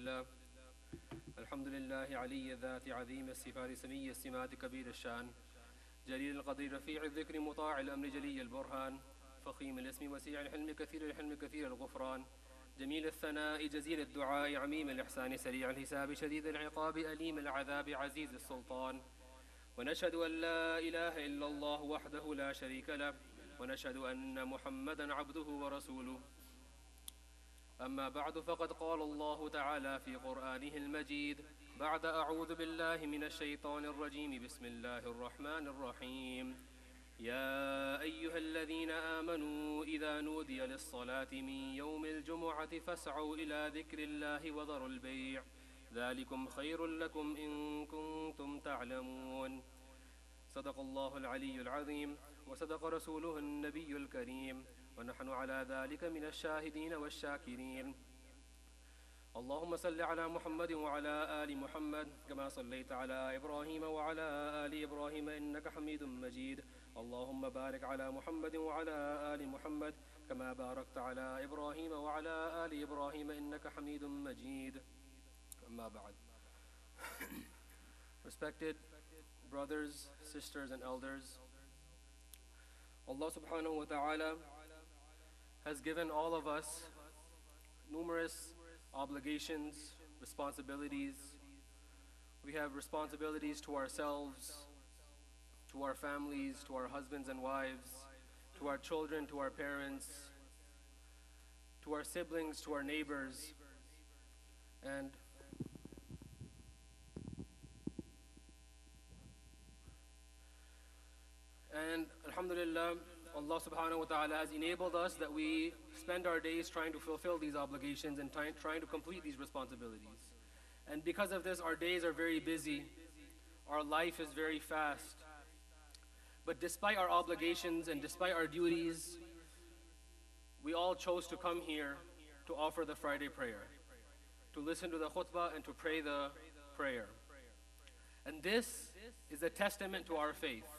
لله الحمد لله علي الذات عظيم الصفات سمي السمات كبير الشان جليل القدر رفيع الذكر مطاع الأمر جلي البرهان فخيم الاسم وسيع الحلم كثير الحلم كثير الغفران جميل الثناء جزيل الدعاء عميم الإحسان سريع الحساب شديد العقاب أليم العذاب عزيز السلطان ونشهد أن لا إله إلا الله وحده لا شريك له ونشهد أن محمدا عبده ورسوله أما بعد فقد قال الله تعالى في قرآنه المجيد بعد أعوذ بالله من الشيطان الرجيم بسم الله الرحمن الرحيم يا أيها الذين آمنوا إذا نودي للصلاة من يوم الجمعة فاسعوا إلى ذكر الله وذروا البيع ذلكم خير لكم إن كنتم تعلمون صدق الله العلي العظيم وصدق رسوله النبي الكريم ونحن على ذلك من الشاهدين والشاكرين اللهم صل على محمد وعلى آل محمد كما صليت على إبراهيم وعلى آل إبراهيم إنك حميد مجيد اللهم بارك على محمد وعلى آل محمد كما باركت على إبراهيم وعلى آل إبراهيم إنك حميد مجيد أما بعد Respected brothers, sisters and elders, Allah subhanahu wa ta'ala has given all of us numerous obligations, responsibilities. We have responsibilities to ourselves, to our families, to our husbands and wives, to our children, to our parents, to our siblings, to our neighbors. And alhamdulillah, Allah subhanahu wa ta'ala has enabled us that we spend our days trying to fulfill these obligations and trying to complete these responsibilities. And because of this, our days are very busy. Our life is very fast. But despite our obligations and despite our duties, we all chose to come here to offer the Friday prayer, to listen to the khutbah and to pray the prayer. And this is a testament to our faith.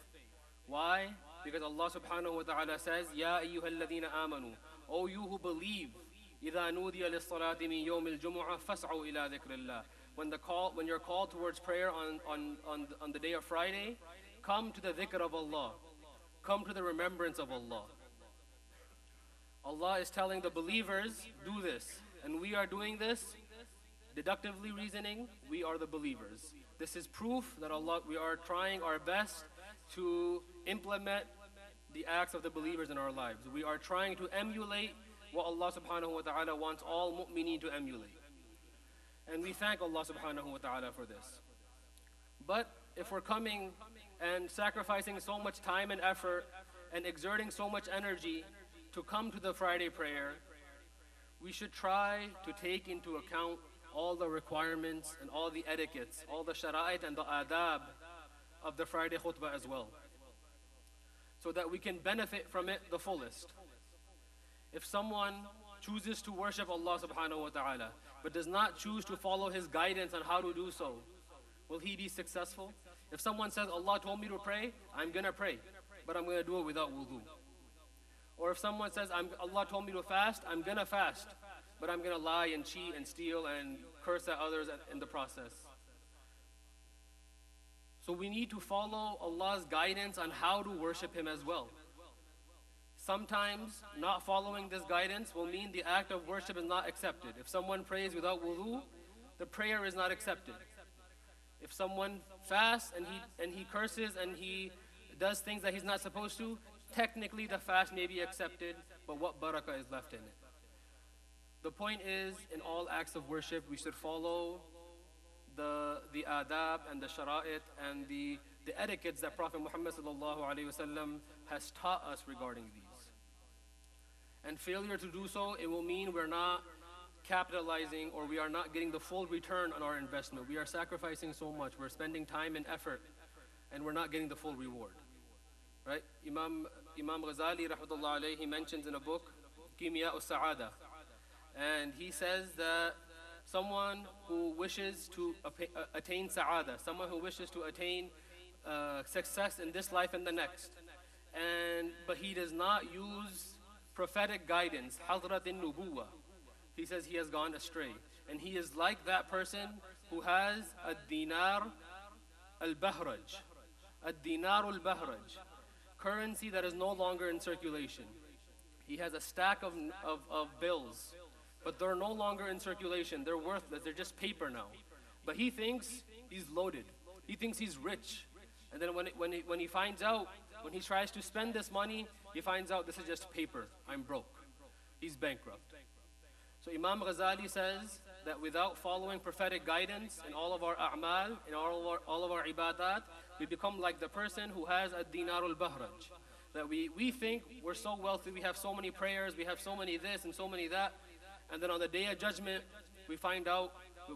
Why? Because Allah subhanahu wa ta'ala says, Ya ayyuhalladhina amanu, O you who believe, إِذَا نُودِيَ لِلصَّلَاةِ مِن يَوْمِ الْجُمُعَةِ فَاسْعُوا إِلَى ذِكْرِ اللَّهِ When you're called towards prayer on the day of Friday, come to the dhikr of Allah. Come to the remembrance of Allah. Allah is telling the believers, do this. And we are doing this, deductively reasoning, we are the believers. This is proof that we are trying our best to implement the acts of the believers in our lives. We are trying to emulate what Allah subhanahu wa ta'ala wants all mu'mineen to emulate. And we thank Allah subhanahu wa ta'ala for this. But if we're coming and sacrificing so much time and effort and exerting so much energy to come to the Friday prayer, we should try to take into account all the requirements and all the etiquettes, all the shara'it and the adab of the Friday khutbah as well, so that we can benefit from it the fullest. If someone chooses to worship Allah subhanahu wa ta'ala, but does not choose to follow His guidance on how to do so, will he be successful? If someone says, Allah told me to pray, I'm gonna pray, but I'm gonna do it without wudu. Or if someone says, Allah told me to fast, I'm gonna fast, but I'm gonna lie and cheat and steal and curse at others in the process. So we need to follow Allah's guidance on how to worship Him as well. Sometimes not following this guidance will mean the act of worship is not accepted. If someone prays without wudu, the prayer is not accepted. If someone fasts and he curses and he does things that he's not supposed to, technically the fast may be accepted, but what barakah is left in it? The point is, in all acts of worship, we should follow the adab and the shara'it and the etiquettes that Prophet Muhammad sallallahu alaihi wasallam has taught us regarding these. And failure to do so, it will mean we're not capitalizing or we are not getting the full return on our investment. We are sacrificing so much, we're spending time and effort, and we're not getting the full reward. Right? Imam Ghazali rahmatullah alayhi mentions in a book, Kimya Sa'ada, and he says that someone who wishes to attain sa'ada, someone who wishes to attain success in this life and the next, but he does not use prophetic guidance, Hadrat in Nubuwa, he says he has gone astray. And he is like that person who has a dinar al-bahraj. A dinar al-bahraj. Currency that is no longer in circulation. He has a stack of bills, but they're no longer in circulation. They're worthless. They're just paper now. But he thinks he's loaded. He thinks he's rich. And then when he finds out, when he tries to spend this money, he finds out this is just paper. I'm broke. He's bankrupt. So Imam Ghazali says that without following prophetic guidance in all of our a'mal, in all of our ibadat, we become like the person who has a dinar al-bahraj. That we think we're so wealthy, we have so many prayers, we have so many this and so many that, and then on the day of judgment, we find out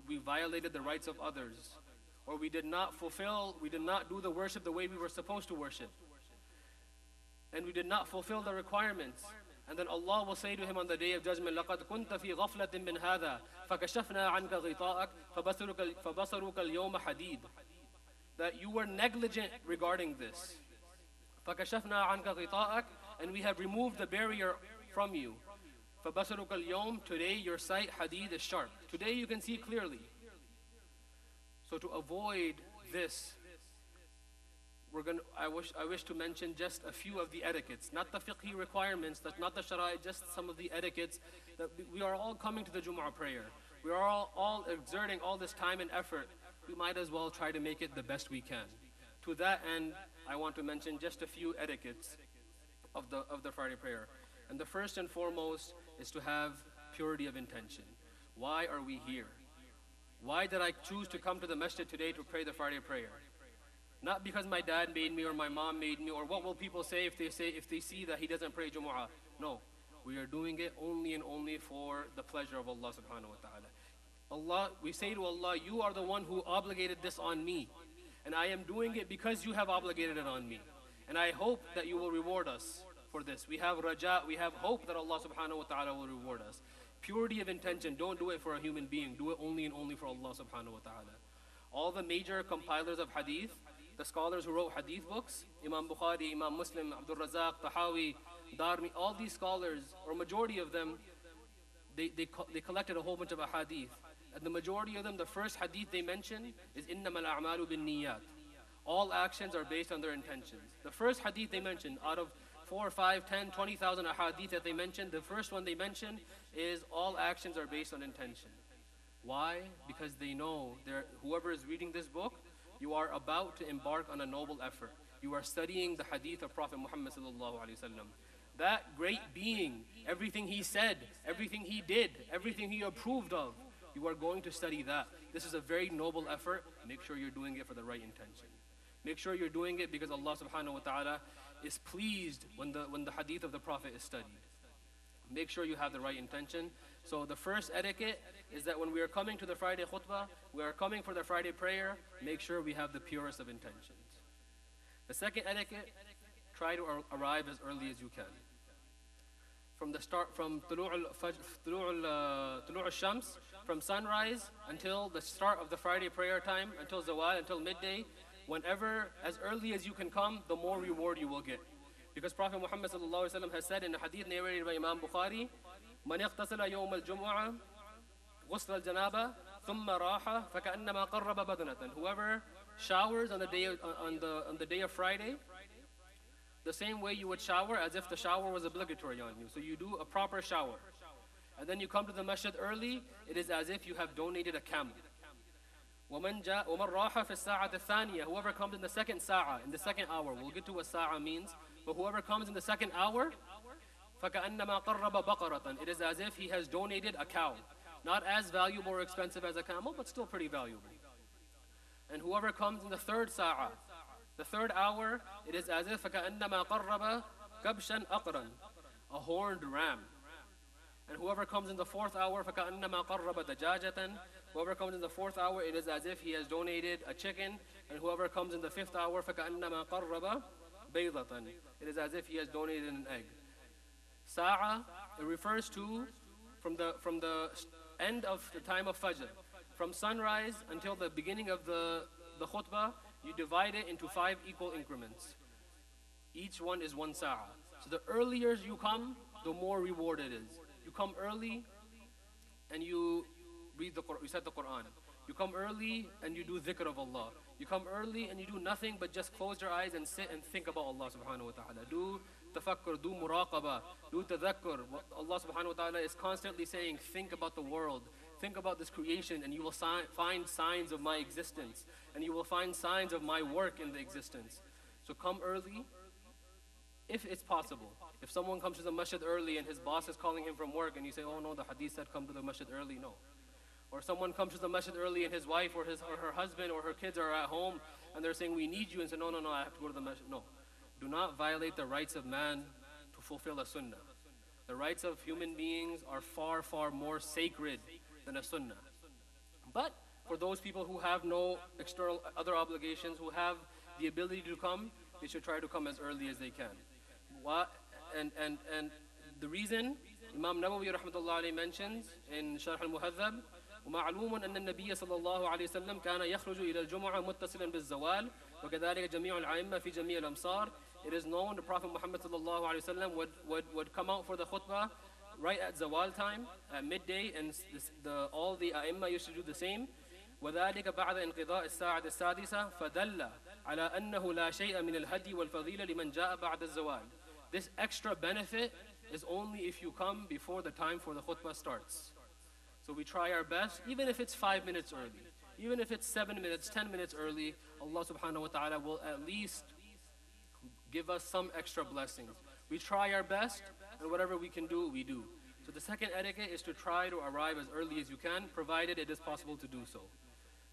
we violated the rights of others, or we did not do the worship the way we were supposed to worship, and we did not fulfill the requirements. And then Allah will say to him on the day of judgment, لَقَدْ كُنْتَ فِي غَفْلَةٍ مِّنْ هَذَا فَكَشَفْنَا عَنْكَ غِطَاءَكَ فَبَصَرُكَ الْيَوْمَ حَدِيدٌ. That you were negligent regarding this. فَكَشَفْنَا عَنْكَ غِطَاءَكَ, and we have removed the barrier from you. فَبَصَرُكَ الْيَوْمَ, today your sight hadid is sharp. Today you can see clearly. So to avoid this, I wish to mention just a few of the etiquettes, not the fiqhi requirements, not the shara'i, just some of the etiquettes. That we are all coming to the Jumu'ah prayer. We are all exerting all this time and effort. We might as well try to make it the best we can. To that end, I want to mention just a few etiquettes of the Friday prayer. And the first and foremost is to have purity of intention. Why are we here? Why did I choose to come to the masjid today to pray the Friday prayer? Not because my dad made me or my mom made me, or what will people say if they see that he doesn't pray Jumu'ah. No, we are doing it only and only for the pleasure of Allah subhanahu wa ta'ala. Allah, we say to Allah, you are the one who obligated this on me, and I am doing it because you have obligated it on me. And I hope that you will reward us for this. We have raja, we have hope that Allah subhanahu wa ta'ala will reward us. Purity of intention, don't do it for a human being, do it only and only for Allah subhanahu wa ta'ala. All the major compilers of hadith, the scholars who wrote hadith books, Imam Bukhari, Imam Muslim, Abdul Razak, Tahawi, Darmi, all these scholars, or majority of them, they collected a whole bunch of hadith. And the majority of them, the first hadith they mention is إِنَّمَا الْأَعْمَالُ بِالنِّيَّاتِ. All actions are based on their intentions. The first hadith they mentioned, out of 4, 5, 10, 20,000 hadith that they mentioned, the first one they mentioned is all actions are based on intention. Why? Because they know whoever is reading this book, you are about to embark on a noble effort. You are studying the hadith of Prophet Muhammad sallallahu alaihi wasallam. That great being, everything he said, everything he did, everything he approved of, you are going to study that. This is a very noble effort. Make sure you're doing it for the right intention. Make sure you're doing it because Allah subhanahu wa ta'ala is pleased when the hadith of the Prophet is studied. Make sure you have the right intention. So the first etiquette is that when we are coming to the Friday khutbah, we are coming for the Friday prayer, make sure we have the purest of intentions. The second etiquette, try to arrive as early as you can. From the start, from Tulu' al-Shams, from sunrise until the start of the Friday prayer time, until Zawal, until midday, whenever, as early as you can come, the more reward you will get. Because Prophet Muhammad sallallahu alaihi wasallam has said in a hadith narrated by Imam Bukhari, من اغتسل يوم الجمعة غسل الجنابة ثم راح فكأنما قرب بدنة. Whoever showers on the day of Friday, the same way you would shower as if the shower was obligatory on you. So you do a proper shower. And then you come to the masjid early, it is as if you have donated a camel. وَمَنْ رَاحَ فِي السَّاعَةِ الثَّانِيَةِ. Whoever comes in the second sa'a, in the second hour, we'll get to what sa'a means, but whoever comes in the second hour, فَكَأَنَّمَا قَرَّبَ بَقَرَةً. It is as if he has donated a cow. Not as valuable or expensive as a camel, but still pretty valuable. And whoever comes in the third sa'a, the third hour, it is as if فَكَأَنَّمَا قَرَّبَ كَبْشًا أَقْرًا, a horned ram. And whoever comes in the fourth hour, فَكَأَنَّمَا قَرَّبَ دَجَاجَةً. Whoever comes in the fourth hour, it is as if he has donated a chicken. And whoever comes in the fifth hour, فَكَأَنَّمَا قَرَّبَ بَيْضَةً. It is as if he has donated an egg. Sa'a, it refers to from the end of the time of Fajr. From sunrise until the beginning of the khutbah, you divide it into 5 equal increments. Each one is 1 sa'a. So the earlier you come, the more reward it is. You come early and you read the Quran, recite the Quran. You come early and you do dhikr of Allah. You come early and you do nothing but just close your eyes and sit and think about Allah subhanahu wa ta'ala. Do tafakkur, do muraqabah, do tadhakkur. Allah subhanahu wa ta'ala is constantly saying, think about the world, think about this creation, and you will find signs of my existence, and you will find signs of my work in the existence. So come early, if it's possible. If someone comes to the masjid early and his boss is calling him from work and you say, oh no, the hadith said come to the masjid early, no. Or someone comes to the masjid early and his wife or her husband or her kids are at home and they're saying we need you, and say no, I have to go to the masjid. No. Do not violate the rights of man to fulfill a sunnah. The rights of human beings are far, far more sacred than a sunnah. But for those people who have no external other obligations, who have the ability to come, they should try to come as early as they can. And the reason Imam Nawawi rahmatullah alayhi mentions in Sharh al-Muhadhab, ومعلوم أن النبي صلى الله عليه وسلم كان يخرج إلى الجمعة متصلا بالزوال وكذلك جميع الأئمة في جميع الأمصار. It is known the Prophet Muhammad صلى الله عليه وسلم would come out for the khutbah right at zawal time, at midday, and all the A'imma used to do the same. وذلك بعد انقضاء الساعة السادسة فدل على أنه لا شيء من الهدي والفضيلة لمن جاء بعد الزوال. This extra benefit is only if you come before the time for the khutbah starts. So we try our best, even if it's 5 minutes early, even if it's 7 minutes, 10 minutes early, Allah subhanahu wa ta'ala will at least give us some extra blessings. We try our best, and whatever we can do, we do. So the second etiquette is to try to arrive as early as you can, provided it is possible to do so.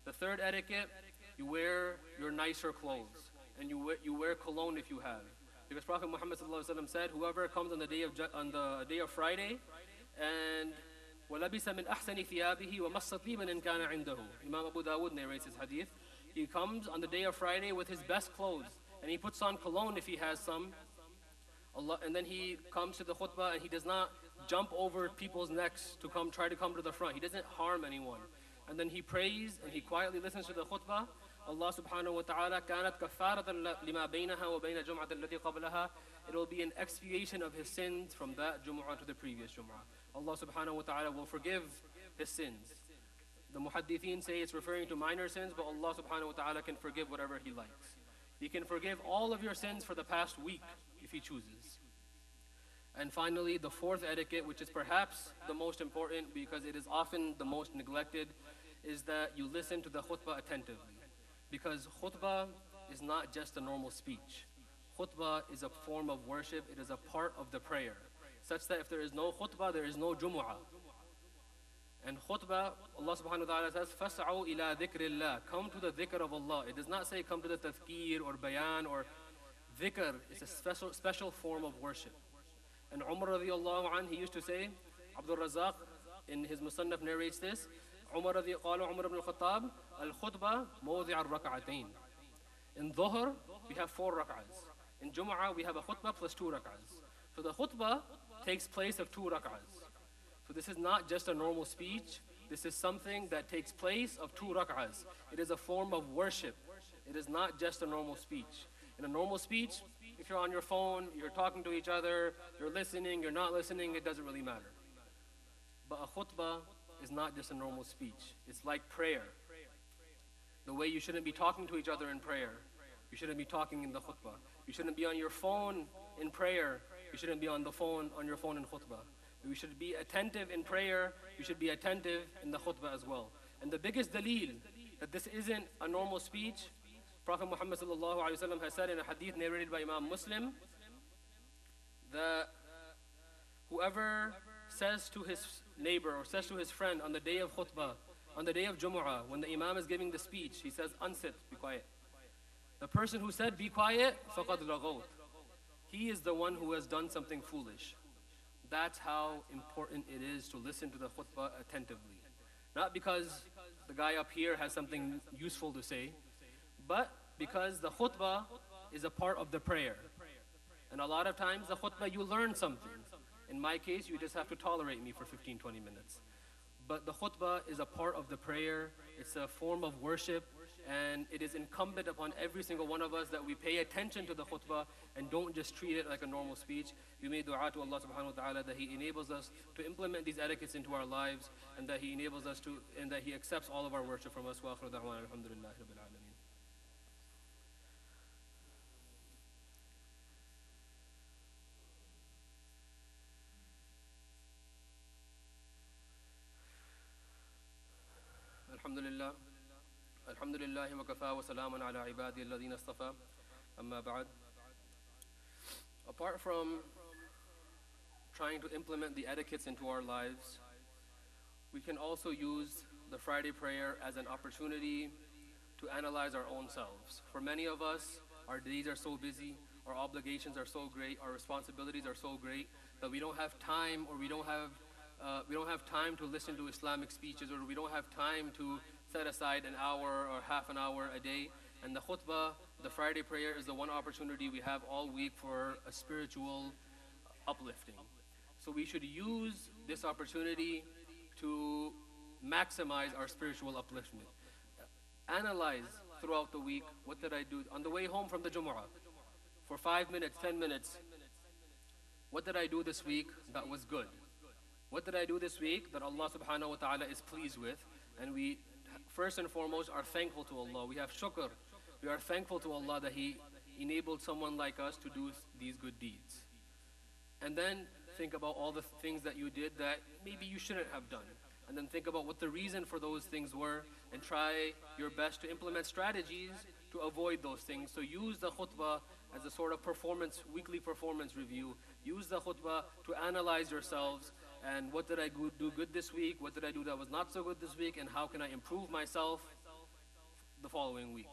The third etiquette, you wear your nicer clothes, and you wear cologne if you have. Because Prophet Muhammad said, whoever comes on the day of Friday and وَلَبِسَ مِنْ أَحْسَنِ ثِيَابِهِ وَمَصَّ طِيبًا إِنْ كَانَ عِنْدَهُ. Imam Abu Dawud narrates his hadith. He comes on the day of Friday with his best clothes, and he puts on cologne if he has some. And then he comes to the khutbah and he does not jump over people's necks to try to come to the front. He doesn't harm anyone. And then he prays and he quietly listens to the khutbah. Allah subhanahu wa ta'ala كانت كفارة لما بينها وبين الجمعة التي قبلها. It will be an expiation of his sins from that Jumu'ah to the previous Jumu'ah. Allah subhanahu wa ta'ala will forgive his sins. The muhaddithin say it's referring to minor sins, but Allah subhanahu wa ta'ala can forgive whatever He likes. He can forgive all of your sins for the past week if He chooses. And finally, the fourth etiquette, which is perhaps the most important because it is often the most neglected, is that you listen to the khutbah attentively. Because khutbah is not just a normal speech. Khutbah is a form of worship. It is a part of the prayer, such that if there is no khutbah, there is no jumu'ah. And khutbah, Allah subhanahu wa ta'ala says, فَاسْعَوْا إِلَىٰ ذِكْرِ اللَّهِ. Come to the dhikr of Allah. It does not say come to the tadhkir or bayan or dhikr. It's a special form of worship. And Umar radiallahu anh, he used to say, Abdul Razak in his Musannaf narrates this, قال عمر بن الخطاب الخطبة موضع الركعتين. In Dhuhr, we have 4 rak'ahs. In Jumu'ah, we have a khutbah plus 2 rak'ahs. So the khutbah takes place of 2 rak'ahs. So this is not just a normal speech. This is something that takes place of 2 rak'ahs. It is a form of worship. It is not just a normal speech. In a normal speech, if you're on your phone, you're talking to each other, you're listening, you're not listening, it doesn't really matter. But a khutbah is not just a normal speech. It's like prayer. The way you shouldn't be talking to each other in prayer, you shouldn't be talking in the khutbah. You shouldn't be on your phone in prayer. You shouldn't be on your phone in khutbah. You should be attentive in prayer. You should be attentive in the khutbah as well. And the biggest dalil that this isn't a normal speech, Prophet Muhammad sallallahu alaihi wasallam has said in a hadith narrated by Imam Muslim that whoever says to his neighbor or says to his friend on the day of khutbah, on the day of Jumu'ah, when the Imam is giving the speech, he says, unsit, be quiet. The person who said, be quiet, فَقَدْ لَغَوْتَ. He is the one who has done something foolish. That's how important it is to listen to the khutbah attentively. Not because the guy up here has something useful to say, but because the khutbah is a part of the prayer. And a lot of times the khutbah, you learn something. In my case, you just have to tolerate me for 15-20 minutes. But the khutbah is a part of the prayer. It's a form of worship. And it is incumbent upon every single one of us that we pay attention to the khutbah and don't just treat it like a normal speech. We make dua to Allah subhanahu wa ta'ala that He enables us to implement these etiquettes into our lives, and that He enables us to, and that He accepts all of our worship from us. Wa akhiru da'wana alhamdulillahi rabbil alameen. Alhamdulillah. Alhamdulillah wa kafa wa salamun ala ibadi alladhina istafa. Amma ba'd. Apart from trying to implement the etiquettes into our lives, we can also use the Friday prayer as an opportunity to analyze our own selves. For many of us, our days are so busy, our obligations are so great, our responsibilities are so great that we don't have time, or we don't have time to listen to Islamic speeches, or we don't have time to set aside an hour or half an hour a day. And the khutbah, the Friday prayer, is the one opportunity we have all week for a spiritual uplifting. So we should use this opportunity to maximize our spiritual upliftment. Analyze throughout the week, what did I do on the way home from the Jumu'ah? For 5 minutes, 10 minutes, what did I do this week that was good? What did I do this week that Allah subhanahu wa ta'ala is pleased with? And we, first and foremost, are thankful to Allah. We have shukr. We are thankful to Allah that He enabled someone like us to do these good deeds. And then think about all the things that you did that maybe you shouldn't have done. And then think about what the reason for those things were, and try your best to implement strategies to avoid those things. So use the khutbah as a sort of weekly performance review. Use the khutbah to analyze yourselves, and what did I do good this week? What did I do that was not so good this week? And how can I improve myself the following week?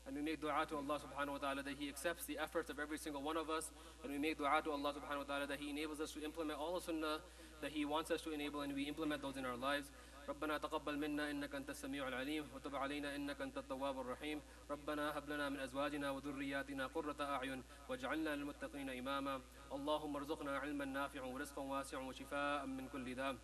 And we make dua to Allah subhanahu wa ta'ala that He accepts the efforts of every single one of us. And we make dua to Allah subhanahu wa ta'ala that He enables us to implement all the sunnah that He wants us to enable, and we implement those in our lives. ربنا تقبل منا إنك أنت السميع العليم وتب علينا إنك أنت التواب الرحيم ربنا هب لنا من أزواجنا وذرياتنا قرة أعين واجعلنا للمتقين إماما اللهم ارزقنا علما نافعا ورزقا واسعا وشفاء من كل داء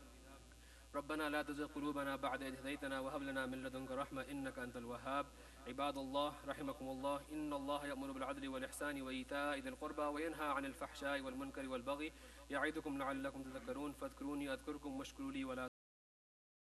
ربنا لا تزغ قلوبنا بعد إذ هديتنا وهب لنا من لدنك رحمة إنك أنت الوهاب عباد الله رحمكم الله إن الله يأمر بالعدل والإحسان وإيتاء ذي القربى وينهى عن الفحشاء والمنكر والبغي يعظكم لعلكم تذكرون فاذكروني أذكركم واشكروا لي ولا